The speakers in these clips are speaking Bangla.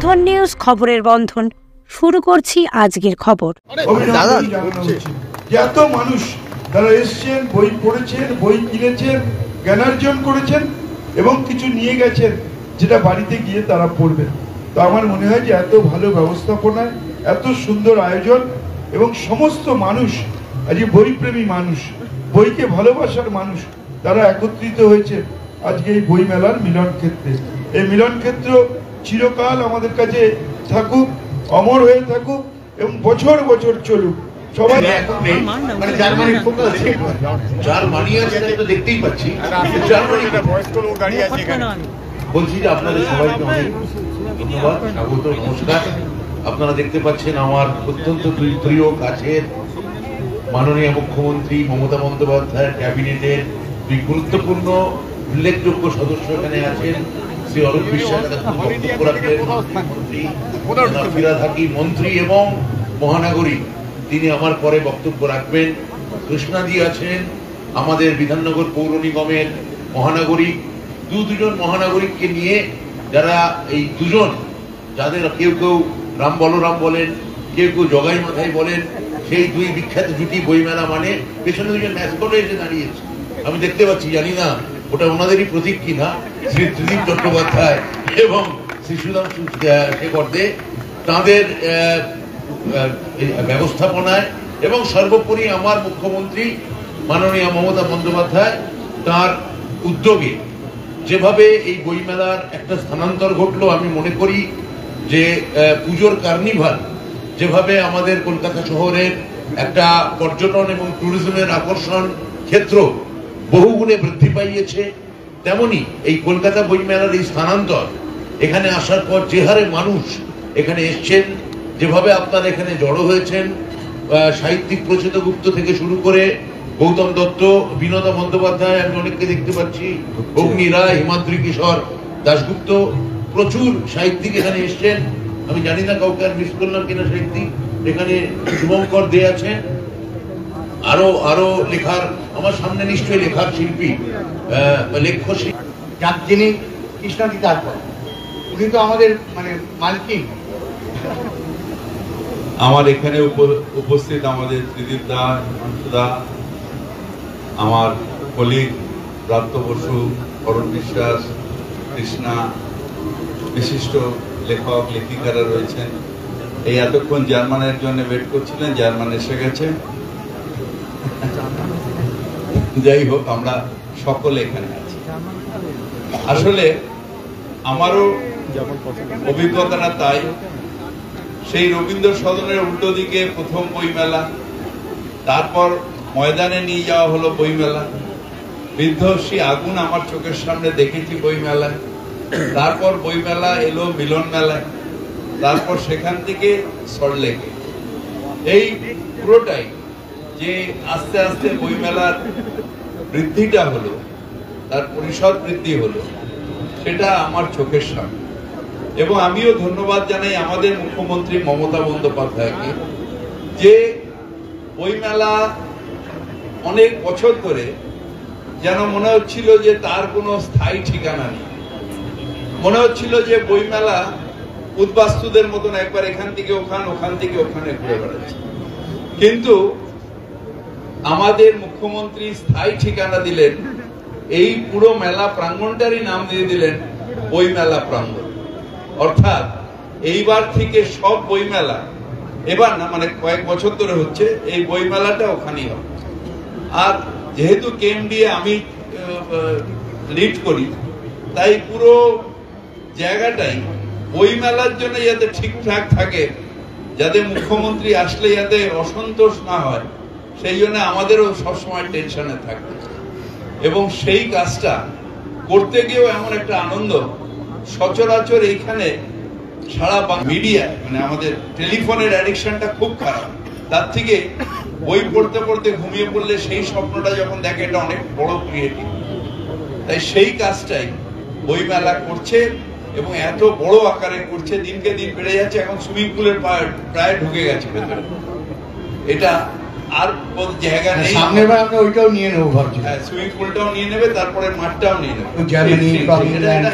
বন্ধন নিউজ, খবরের বন্ধন। শুরু করছি আজকের খবর। এত মানুষ তারা এসছেন, বই পড়েছেন, বই কিনেছেন, জ্ঞানার্জন করেছেন এবং কিছু নিয়ে গেছেন যেটা বাড়িতে গিয়ে তারা পড়বেন। তো আমার মনে হয় যে এত ভালো ব্যবস্থাপনায়, এত সুন্দর আয়োজন এবং সমস্ত মানুষ, আজকে বইপ্রেমী মানুষ, বইকে ভালোবাসার মানুষ, তারা একত্রিত হয়েছে আজকে এই বই মেলার মিলন ক্ষেত্রে। এই মিলন ক্ষেত্র চিরকাল আমাদের কাছে থাকুক, অমর হয়ে থাকুক এবং বছর বছর চলুক। সবাই দেখতেই পাচ্ছি বলছি যে আপনাদের সবাইকে অনেক ধন্যবাদ, স্বাগত, নমস্কার। আপনারা দেখতে পাচ্ছেন আমার অত্যন্ত প্রিয় কাছের মাননীয় মুখ্যমন্ত্রী মমতা বন্দ্যোপাধ্যায়ের ক্যাবিনেটের দুই গুরুত্বপূর্ণ উল্লেখযোগ্য সদস্য এখানে আছেন। শ্রী অরূপ বিশ্বাস মন্ত্রী এবং মহানাগরিক, তিনি আমার পরে বক্তব্য রাখবেন। কৃষ্ণাদি আছেন আমাদের বিধাননগর পৌর নিগমের মহানাগরিক। দুজন মহানাগরিককে নিয়ে, যারা এই দুজন, যাদের কেউ কেউ রাম বলরাম বলেন, কেউ কেউ জগাই মাথায় বলেন, সেই দুই বিখ্যাত জুটি বইমেলা মানে পেছনে দুজন ম্যাসকটে এসে দাঁড়িয়েছে। আমি দেখতে পাচ্ছি, জানি না ওটা ওনাদেরই প্রতীক কিনা, শ্রী ত্রিদীপ চট্টোপাধ্যায় এবং শ্রী সুধাংশু শেখর দে, তাঁদের ব্যবস্থাপনায় এবং সর্বোপরি আমার মুখ্যমন্ত্রী মাননীয় মমতা বন্দ্যোপাধ্যায় তার উদ্যোগে যেভাবে এই বইমেলার একটা স্থানান্তর ঘটলো, আমি মনে করি যে পুজোর কার্নিভাল যেভাবে আমাদের কলকাতা শহরের একটা পর্যটন এবং ট্যুরিজমের আকর্ষণ ক্ষেত্র বহুগুণে বৃদ্ধি পাইয়েছে, তেমনি এই কলকাতা বইমেলার এই স্থানান্তর, এখানে আসার পর যে হারে মানুষ এখানে এসছেন, যেভাবে আপনারা এখানে জড়ো হয়েছেন, সাহিত্যিক প্রচেত গুপ্ত থেকে শুরু করে গৌতম দত্ত, বিনোদা বন্দ্যোপাধ্যায়, আমি অনেককে দেখতে পাচ্ছি, অগ্নি রায়, হিমাদ্রি কিশোর দাশগুপ্ত, প্রচুর সাহিত্যিক এখানে এসছেন। আমি জানি না কাউকে আর মিস করলাম কিনা সাহিত্যিক। এখানে শুভঙ্কর দে আছেন, আরো আরো লেখার, আমার সামনে নিশ্চয়ই লেখার শিল্পী, লেখ্য শিল্পী, যিনি কৃষ্ণাদি তারপর উনি তো আমাদের মানে মালকিন। আমার এখানে উপস্থিত আমাদের ত্রিদীপ দা, হিমাংশু দা, আমার কলিগ ব্রাত্য বসু, অরুণ বিশ্বাস, কৃষ্ণা, বিশিষ্ট লেখক লেখিকারা রয়েছেন। এই এতক্ষণ জার্মানের জন্য ওয়েট করছিলেন, জার্মান এসে গেছে। যাই হোক, আমরা সকলে এখানে আছি। আসলে আমারও অভিজ্ঞতাটা তাই। সেই রবীন্দ্র সদনের উল্টো দিকে প্রথম বইমেলা, তারপর ময়দানে নিয়ে যাওয়া হলো বইমেলা, বিধ্বংসী আগুন আমার চোখের সামনে দেখেছি বইমেলায়, তারপর বইমেলা এলো মিলন মেলায়, তারপর সেখান থেকে সল্টলেকে। এই পুরোটাই যে আস্তে আস্তে বইমেলার বৃদ্ধিটা হলো, তার পরিসর বৃদ্ধি হলো, সেটা আমার চোখের সামনে। এবং আমিও ধন্যবাদ জানাই আমাদের মুখ্যমন্ত্রী মমতা বন্দ্যোপাধ্যায়কে, যে বইমেলা অনেক বছর ধরে যেন মনে হচ্ছিল যে তার কোনো স্থায়ী ঠিকানা নেই। মনে হচ্ছিল যে বইমেলা উদ্বাস্তুদের মতন একবার এখান থেকে ওখান, ওখান থেকে ওখানে ঘুরে বেড়াচ্ছে। কিন্তু আমাদের মুখ্যমন্ত্রী স্থায়ী ঠিকানা দিলেন, এই পুরো মেলা প্রাঙ্গণটারই নাম দিয়ে দিলেন বইমেলা প্রাঙ্গণ। অর্থাৎ এইবার থেকে সব বইমেলা, এবার না মানে কয়েক বছর ধরে হচ্ছে, এই বইমেলাটা ওখানেই হবে। আর যেহেতু কেএমডিএ আমি লিড করি, তাই পুরো জায়গাটাই বইমেলার জন্য যাতে ঠিকঠাক থাকে, যাতে মুখ্যমন্ত্রী আসলে যাতে অসন্তোষ না হয়, সেই জন্য আমাদেরও সবসময় টেনশনে থাকতে। এবং সেই কাজটা করতে গিয়েও এমন একটা আনন্দ, সচরাচর এইখানে সারা মিডিয়া মানে আমাদের টেলিফোনের অ্যাডিকশনটা খুব খারাপ। তার থেকে বই পড়তে পড়তে ঘুমিয়ে পড়লে সেই স্বপ্নটা যখন দেখে, এটা অনেক বড় ক্রিয়েটিভ। তাই সেই কাজটাই বইমেলা করছে এবং এত বড় আকারে করছে, দিনকে দিন বেড়ে যাচ্ছে। এখন সুইমিং পুলের প্রায় ঢুকে গেছে ভেতরে। এটা আর জায়গা নেই। সামনের বার আমরা ওইটাও নিয়ে নেবো ভাবছি। সুইমিং পুলটাও নিয়ে নেবে, তারপরে মাঠটাও নিয়ে নেবে। জার্মানি বা ইংল্যান্ড,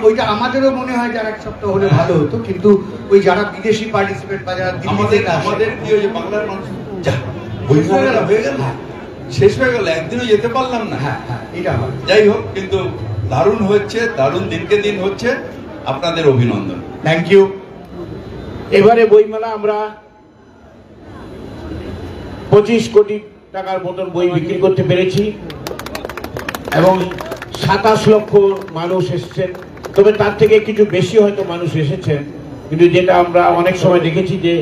ওইটা আমাদেরও মনে হয় যারা এক সপ্তাহ হলে ভালো হতো, কিন্তু ওই যারা বিদেশি পার্টিসিপেট বা যারা আমাদের কি ওই যে বাংলার মানুষ হয়ে গেল, শেষ হয়ে গেল, একদিনও যেতে পারলাম না। হ্যাঁ হ্যাঁ, এটা হয়। যাই হোক, কিন্তু দারুণ হচ্ছে, দারুণ দিনকে দিন হচ্ছে। আপনাদের অভিনন্দন, থ্যাংক ইউ। এবারে বইমেলা আমরা 25 কোটি টাকার মতন বই বিক্রি করতে পেরেছি এবং 27 লক্ষ মানুষ এসেছেন। তবে তার থেকে কিছু বেশি হয়তো মানুষ এসেছেন, কিন্তু যেটা আমরা অনেক সময় দেখেছি যে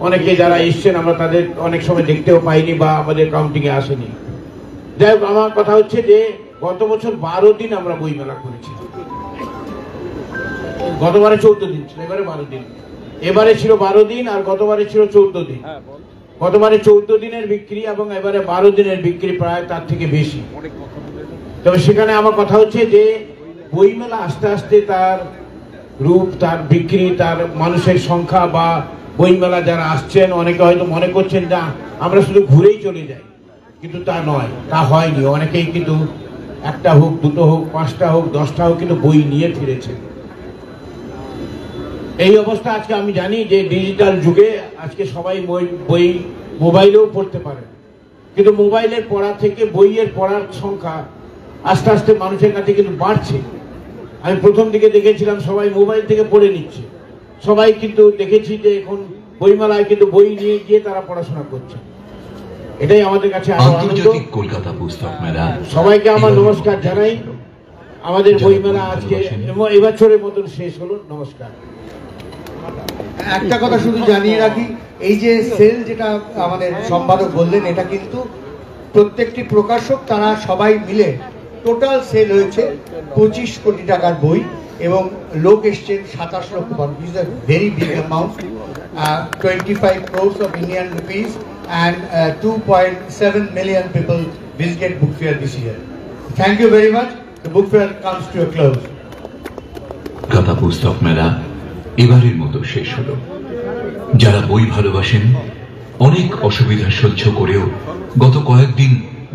অনেকে যারা এসছেন আমরা তাদের অনেক সময় দেখতেও পাইনি বা আমাদের কাউন্টিংয়ে আসেনি। যাই হোক, আমার কথা হচ্ছে যে গত বছর 12 দিন আমরা বইমেলা করেছি। গতবারে 14 দিন ছিল, এবারে 12 দিন। এবারে ছিল 12 দিন আর গতবারে ছিল 14 দিন। গতবারে 14 দিনের বিক্রি এবং এবারে 12 দিনের বিক্রি প্রায় তার থেকে বেশি। তবে সেখানে আমার কথা হচ্ছে যে বইমেলা আস্তে আস্তে তার রূপ, তার বিক্রি, তার মানুষের সংখ্যা বা বইমেলা যারা আসছেন অনেকে হয়তো মনে করছেন না আমরা শুধু ঘুরেই চলে যাই, কিন্তু তা নয়, তা হয়নি। অনেকেই কিন্তু একটা হোক, দুটো হোক, 5টা হোক, 10টা হোক, কিন্তু বই নিয়ে ফিরেছে। এই অবস্থা আজকে আমি জানি যে ডিজিটাল যুগে আজকে সবাই বই মোবাইলেও পড়তে পারে, কিন্তু মোবাইলের পড়া থেকে বইয়ের পড়ার সংখ্যা আস্তে আস্তে মানুষের কাছে কিন্তু বাড়ছে। আমি প্রথম দিকে দেখেছিলাম সবাই মোবাইল থেকে পড়ে নিচ্ছে, সবাই কিন্তু দেখেছি যে এখন বইমেলায় কিন্তু বই নিয়ে গিয়ে তারা পড়াশোনা করছে। এটাই আমাদের কাছে আন্তর্জাতিক কলকাতা পুস্তক মেলা। সবাইকে আমার নমস্কার জানাই। আমাদের বইমেলা আজকে এবছরের মতন শেষ হলো। নমস্কার। একটা কথা শুধু জানিয়ে রাখি, এই যে সেল যেটা আমাদের সম্পাদক বললেন, এটা কিন্তু প্রত্যেকটি প্রকাশক তারা সবাই মিলে টোটাল সেল হয়েছে 25 কোটি টাকার বই এবং লোক এসছেন 27 লক্ষ মানুষ। Is a very big amount. 25 crores of Indian rupees and 2.7 million people visited book fair this year. Thank you very much. The book fair comes to a close. Kolkata পুস্তক মেলা এবারের মতো শেষ হলো। যারা বই ভালোবাসেন, অনেক অসুবিধা সহ্য করেও গত কয়েকদিন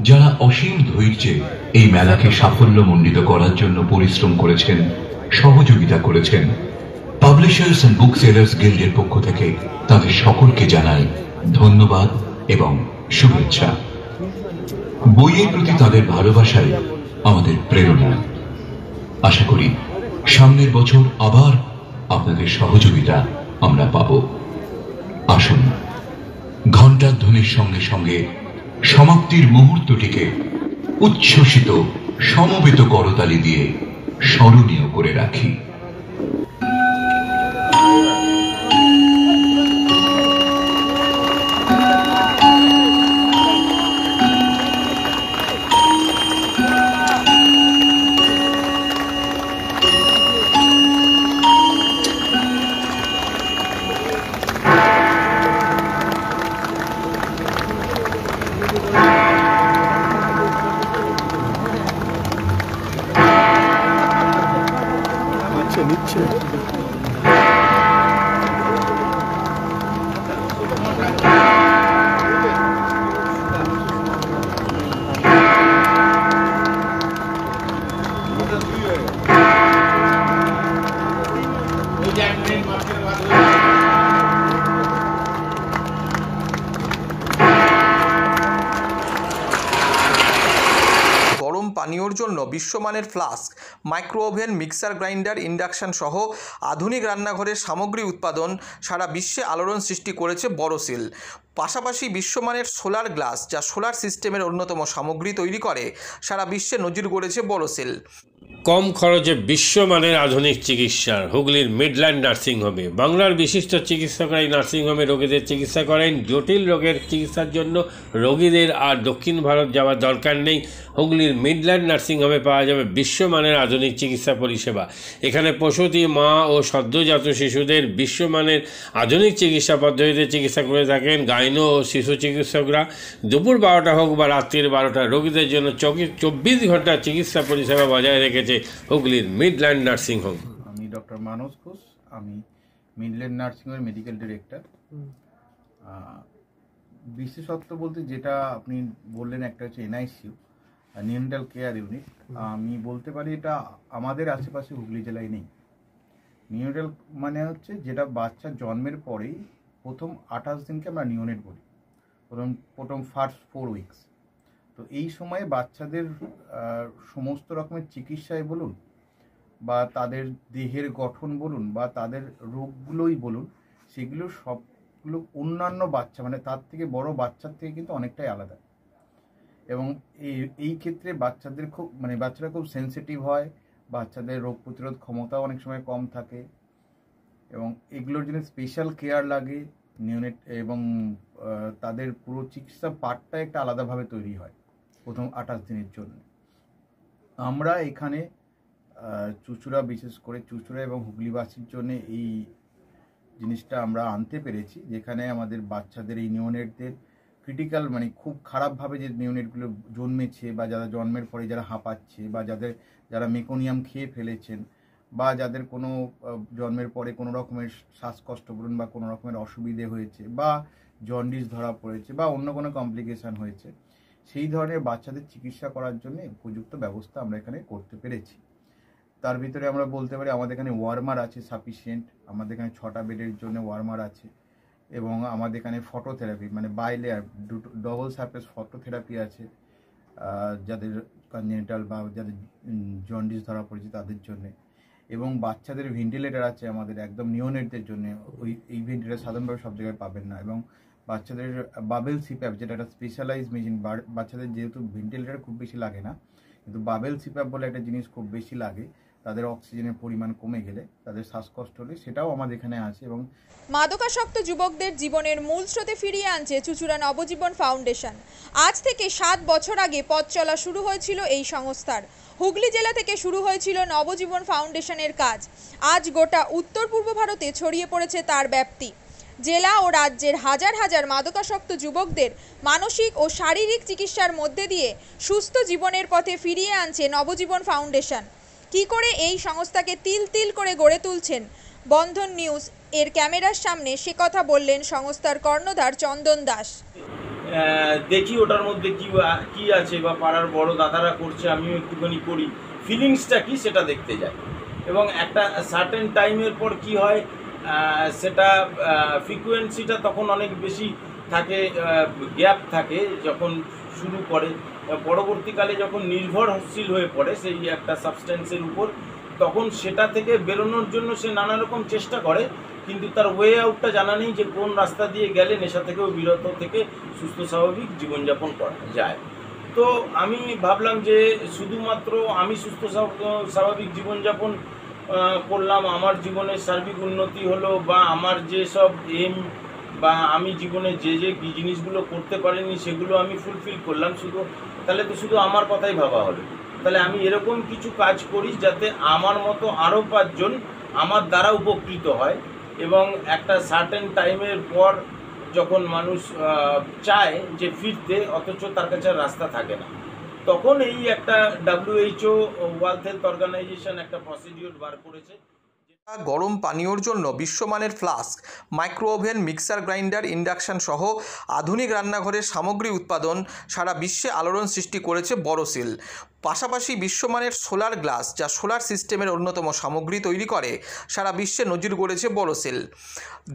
যারা অসীম ধৈর্যে এই মেলাকে সাফল্যমণ্ডিত করার জন্য পরিশ্রম করেছেন, সহযোগিতা করেছেন, পাবলিশার্স এন্ড বুক সেলার্স গিল্ডের পক্ষ থেকে তাদের সকলকে জানাই ধন্যবাদ এবং শুভেচ্ছা। বইয়ের প্রতি তাদের ভালোবাসাই আমাদের প্রেরণা। আশা করি সামনের বছর আবার আপনাদের সহযোগিতা আমরা পাব। আসুন, ঘণ্টার ধ্বনির সঙ্গে সঙ্গে সমাপ্তির মুহূর্তটিকে উচ্ছ্বসিত সমবেত করতালি দিয়ে স্মরণীয় করে রাখি। গরম পানীয়র জন্য বিশ্বমানের flask, micro oven, mixer grinder, induction সহ আধুনিক রান্নাঘরের সামগ্রী উৎপাদন সারা বিশ্বে আলোড়ন সৃষ্টি করেছে বোরোসিল। পাশাপাশি বিশ্বমানের সোলার গ্লাস, যা সোলার সিস্টেমের অন্যতম সামগ্রী তৈরি করে, সারা বিশ্বে নজির গড়েছে বোরোসিল। কম খরচে বিশ্বমানের আধুনিক চিকিৎসার হুগলির মিডল্যান্ড নার্সিংহোমে বাংলার বিশিষ্ট চিকিৎসকরা এই নার্সিংহোমে রোগীদের চিকিৎসা করেন। জটিল রোগের চিকিৎসার জন্য রোগীদের আর দক্ষিণ ভারত যাওয়ার দরকার নেই। হুগলির মিডল্যান্ড নার্সিংহোমে পাওয়া যাবে বিশ্বমানের আধুনিক চিকিৎসা পরিষেবা। এখানে প্রসূতি মা ও সদ্যজাত শিশুদের বিশ্বমানের আধুনিক চিকিৎসা পদ্ধতিতে চিকিৎসা করে থাকেন গাইনো ও শিশু চিকিৎসকরা। দুপুর 12টা হোক বা রাত্রির 12টা, রোগীদের জন্য 24 ঘন্টা চিকিৎসা পরিষেবা বজায় রেখেছে হুগলির মিডল্যান্ড নার্সিং হোম। আমি ডক্টর মানস ঘোষ, আমি মিডল্যান্ড নার্সিং হোমের মেডিকেল ডিরেক্টর। বিশেষত্ব বলতে যেটা আপনি বললেন, একটা হচ্ছে এনআইসিইউ, নিউনেটাল কেয়ার ইউনিট। আমি বলতে পারি এটা আমাদের আশেপাশে হুগলি জেলায় নেই। নিউনেটাল মানে হচ্ছে যেটা বাচ্চা জন্মের পরেই প্রথম 28 দিনকে আমরা নিউনেট বলি, প্রথম ফার্স্ট 4 উইকস। তো এই সময়ে বাচ্চাদের সমস্ত রকমের চিকিৎসায় বলুন বা তাদের দেহের গঠন বলুন বা তাদের রোগগুলোই বলুন, সেগুলো সবগুলো অন্যান্য বাচ্চা মানে তার থেকে বড় বাচ্চার থেকে কিন্তু অনেকটাই আলাদা। এবং এই ক্ষেত্রে বাচ্চারা খুব সেন্সিটিভ হয়, বাচ্চাদের রোগ প্রতিরোধ ক্ষমতাও অনেক সময় কম থাকে এবং এগুলোর জন্য স্পেশাল কেয়ার লাগে নিউনেট, এবং তাদের পুরো চিকিৎসা পার্টটা একটা আলাদাভাবে তৈরি হয় প্রথম 28 দিনের জন্য। আমরা এখানে চুঁচুড়া, বিশেষ করে চুঁচুড়া এবং হুগলিবাসীর জন্য এই জিনিসটা আমরা আনতে পেরেছি, যেখানে আমাদের বাচ্চাদের এই নিউনেটদের ক্রিটিক্যাল মানে খুব খারাপভাবে যে নিউনেটগুলো জন্মেছে বা যারা জন্মের পরে যারা হাঁপাচ্ছে বা যারা মেকোনিয়াম খেয়ে ফেলেছেন বা যাদের কোনো জন্মের পরে কোনো রকমের শ্বাসকষ্ট বলুন বা কোনো রকমের অসুবিধে হয়েছে বা জন্ডিস ধরা পড়েছে বা অন্য কোনো কমপ্লিকেশান হয়েছে, সেই ধরনের বাচ্চাদের চিকিৎসা করার জন্য উপযুক্ত ব্যবস্থা আমরা এখানে করতে পেরেছি। তার ভিতরে আমরা বলতে পারি আমাদের এখানে ওয়ার্মার আছে সাফিসিয়েন্ট, আমাদের এখানে 6টা বেডের জন্য ওয়ার্মার আছে এবং আমাদের এখানে ফটোথেরাপি মানে বাইলেয়ার ডবল সারফেস ফটোথেরাপি আছে যাদের কনজেনিটাল বা যাদের জন্ডিস ধরা পড়েছে তাদের জন্য, এবং বাচ্চাদের ভেন্টিলেটার আছে আমাদের একদম নিওনেটদের জন্য। এই ভেন্টিলেটার সাধারণভাবে সব জায়গায় পাবেন না, এবং বাচ্চাদের বাবেল সিপ্যাপ যেটা একটা স্পেশালাইজ মেশিন, বাচ্চাদের যেহেতু ভেন্টিলেটার খুব বেশি লাগে না, কিন্তু বাবেল সিপ্যাপ বলে একটা জিনিস খুব বেশি লাগে, তাদের অক্সিজেনের পরিমাণ কমে গেলে তাদের শ্বাসকষ্ট হলে, সেটাও আমাদের এখানে আছে। এবং মাদকাসক্ত যুবকদের জীবনের মূল স্রোতে ফিরিয়ে আনছে চুঁচুড়া নবজীবন ফাউন্ডেশন। আজ থেকে 7 বছর আগে পথ চলা শুরু হয়েছিল এই সংস্থার। হুগলি জেলা থেকে শুরু হয়েছিল নবজীবন ফাউন্ডেশনের কাজ। আজ গোটা উত্তর পূর্ব ভারতে ছড়িয়ে পড়েছে তার ব্যাপ্তি। জেলা ও রাজ্যের হাজার হাজার মাদকাসক্ত যুবকদের মানসিক ও শারীরিক চিকিৎসার মধ্যে দিয়ে সুস্থ জীবনের পথে ফিরিয়ে আনছে নবজীবন ফাউন্ডেশন। কি করে এই সংস্থাকে তিল তিল করে গড়ে তুলছেন বন্ধন নিউজ এর ক্যামেরার সামনে, সে কথা বললেন সংস্থার কর্ণধার চন্দন দাস। দেখি ওটার মধ্যে কি আছে বা পাড়ার বড় দাদারা করছে, আমিও একটুখানি করি, ফিলিংসটা কি সেটা দেখতে যাই। এবং একটা সার্টেন টাইমের পর কি হয়, সেটা ফ্রিকোয়েন্সিটা তখন অনেক বেশি থাকে, গ্যাপ থাকে যখন শুরু করে, পরবর্তীকালে যখন নির্ভরশীল হয়ে পড়ে সেই একটা সাবস্টেন্সের উপর, তখন সেটা থেকে বেরোনোর জন্য সে নানা রকম চেষ্টা করে, কিন্তু তার ওয়ে আউটটা জানা নেই যে কোন রাস্তা দিয়ে গেলে নেশা থেকেও বিরত থেকে সুস্থ স্বাভাবিক জীবনযাপন করা যায়। তো আমি ভাবলাম যে শুধুমাত্র আমি সুস্থ স্বাভাবিক জীবনযাপন করলাম, আমার জীবনের সার্বিক উন্নতি হলো বা আমার যেসব এম বা আমি জীবনে যে জিনিসগুলো করতে পারিনি সেগুলো আমি ফুলফিল করলাম, তাহলে তো শুধু আমার কথাই ভাবা হলো। তাহলে আমি এরকম কিছু কাজ করি যাতে আমার মতো আরও 5 জন আমার দ্বারা উপকৃত হয়, এবং একটা সার্টেন টাইমের পর যখন মানুষ চায় যে ফিরতে, অথচ তার কাছে রাস্তা থাকে না, তখন এই একটা WHO ওয়ার্ল্ড হেলথ অর্গানাইজেশন একটা প্রসিডিউর বার করেছে। গরম পানীয়র জন্য বিশ্বমানের flask, micro oven, mixer grinder, induction সহ আধুনিক রান্নাঘরের সামগ্রী উৎপাদন সারা বিশ্বে আলোড়ন সৃষ্টি করেছে বড়সিল। পাশাপাশি বিশ্বমানের সোলার গ্লাস, যা সোলার সিস্টেমের অন্যতম সামগ্রী তৈরি করে, সারা বিশ্বে নজির গড়েছে বড়সিল।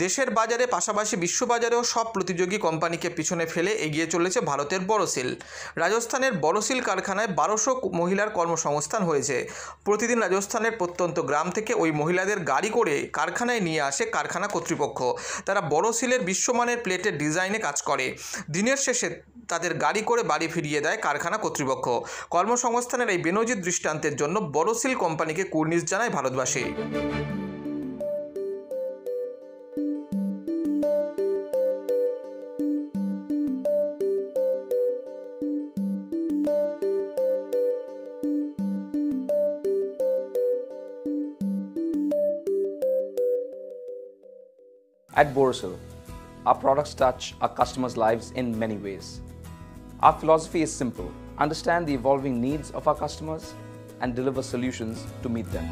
দেশের বাজারে পাশাপাশি বিশ্ববাজারেও সব প্রতিযোগী কোম্পানিকে পিছনে ফেলে এগিয়ে চলেছে ভারতের বড়সিল। রাজস্থানের বড়সিল কারখানায় 1200 মহিলার কর্মসংস্থান হয়েছে। প্রতিদিন রাজস্থানের প্রত্যন্ত গ্রাম থেকে ওই মহিলাদের গাড়ি করে কারখানায় নিয়ে আসে কারখানা কর্তৃপক্ষ। তারা বড়সিলের বিশ্বমানের প্লেটের ডিজাইনে কাজ করে। দিনের শেষে তাদের গাড়ি করে বাড়ি ফিরিয়ে দেয় কারখানা কর্তৃপক্ষ। কর্মসংস্থানের এই বেনজির দৃষ্টান্তের জন্য বড়সিল কোম্পানিকে কুর্নিশ জানায় ভারতবাসী। At Borosil, our products touch our customers' lives in many ways. Our philosophy is simple: understand the evolving needs of our customers and deliver solutions to meet them.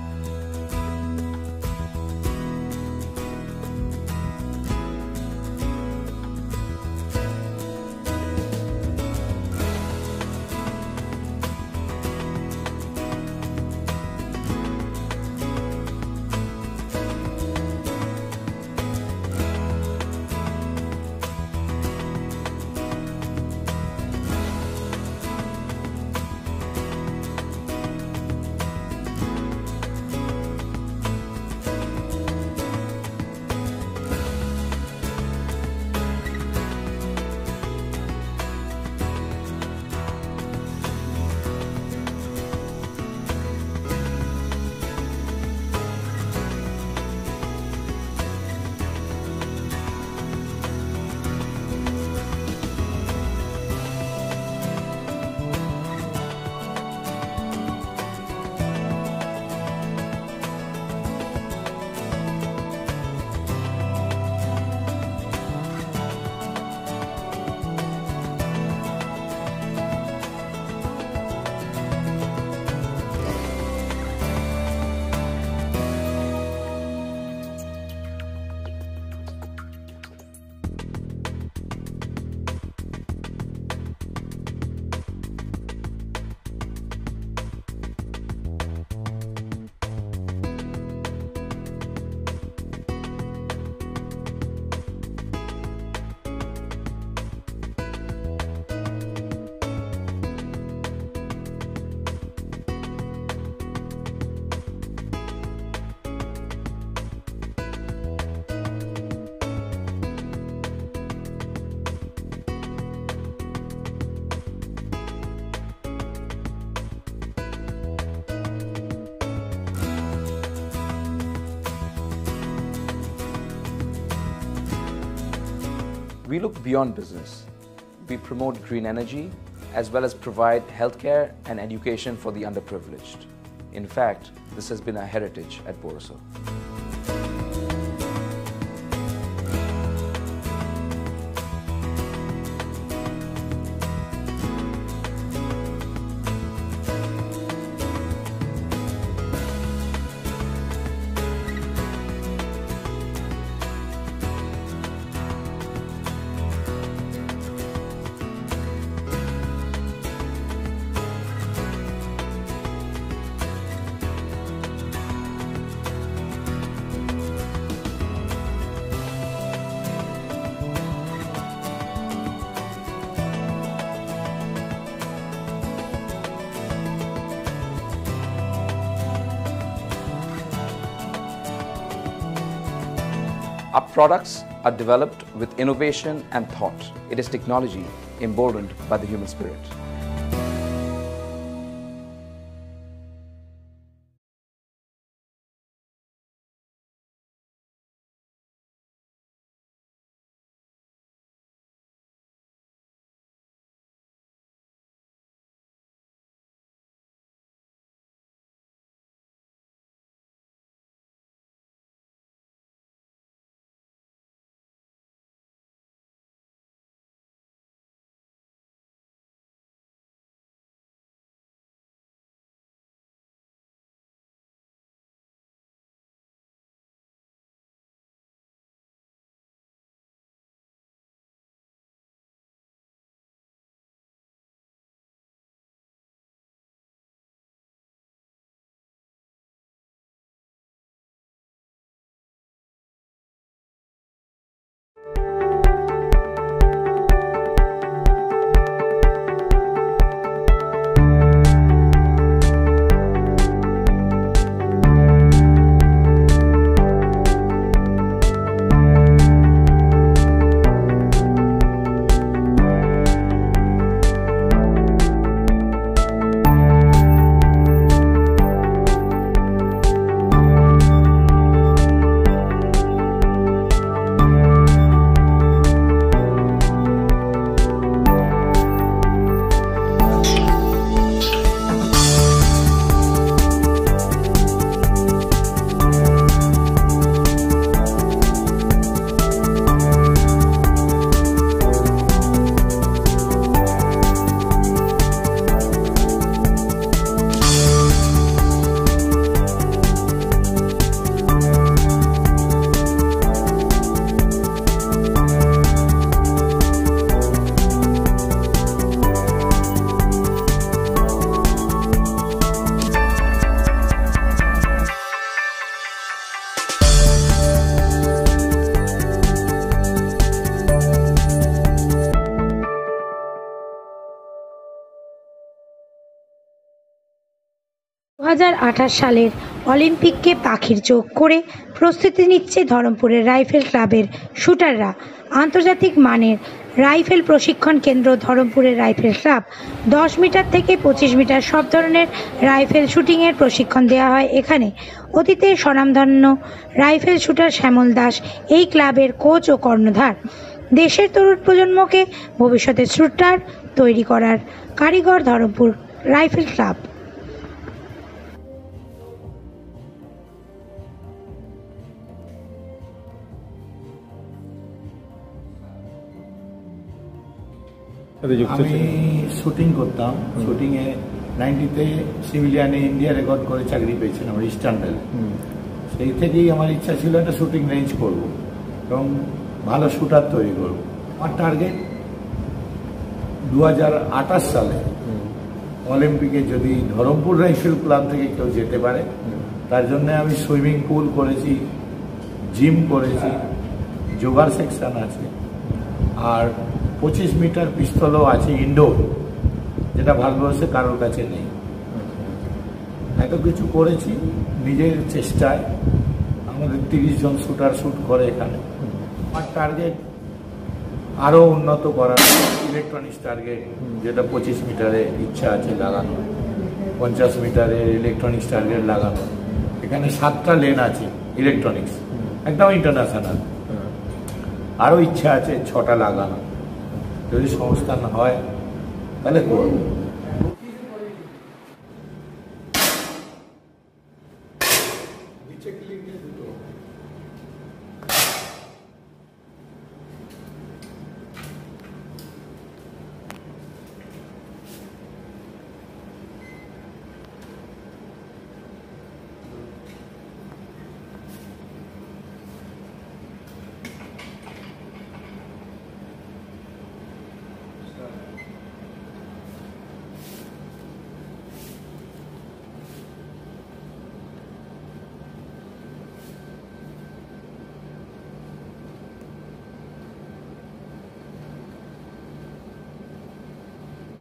We look beyond business. We promote green energy as well as provide healthcare and education for the underprivileged. In fact, this has been our heritage at Borosil. Our products are developed with innovation and thought. It is technology emboldened by the human spirit. সালের অলিম্পিককে পাখির চোখ করে প্রস্তুতি নিচ্ছে ধরমপুরের রাইফেল ক্লাবের শুটাররা। আন্তর্জাতিক মানের রাইফেল প্রশিক্ষণ কেন্দ্র ধরমপুরের রাইফেল ক্লাব 10 মিটার থেকে 25 মিটার সব ধরনের রাইফেল শুটিংয়ের প্রশিক্ষণ দেওয়া হয় এখানে। অতীতে স্বনামধন্য রাইফেল শুটার শ্যামল দাস এই ক্লাবের কোচ ও কর্ণধার। দেশের তরুণ প্রজন্মকে ভবিষ্যতে শুটার তৈরি করার কারিগর ধরমপুর রাইফেল ক্লাব। আমি শুটিং করতাম, শুটিংয়ে 90-তে সিভিলিয়ানে ইন্ডিয়া রেকর্ড করে চাকরি পেয়েছিলাম আমার ইস্টার্ন রেল। সেই থেকেই আমার ইচ্ছা ছিল একটা শুটিং রেঞ্জ করব এবং ভালো শুটার তৈরি করব। আমার টার্গেট 2028 সালে অলিম্পিকে যদি ধরমপুর রাইফেল ক্লাব থেকে কেউ যেতে পারে, তার জন্য আমি সুইমিং পুল করেছি, জিম করেছি, যোগার সেকশন আছে, আর 25 মিটার পিস্তলও আছে ইনডোর, যেটা ভারতবর্ষে কারোর কাছে নেই। এত কিছু করেছি নিজের চেষ্টায়। আমাদের 30 জন শুটার শুট করে এখানে। আমার টার্গেট আরও উন্নত করার, ইলেকট্রনিক্স টার্গেট, যেটা 25 মিটারে ইচ্ছা আছে লাগানো, 50 মিটারের ইলেকট্রনিক্স টার্গেট লাগানো। এখানে 7টা লেন আছে ইলেকট্রনিক্স, একদম ইন্টারন্যাশনাল। আরও ইচ্ছা আছে 6টা লাগানো, যদি সংস্থান হয় তাহলে করব।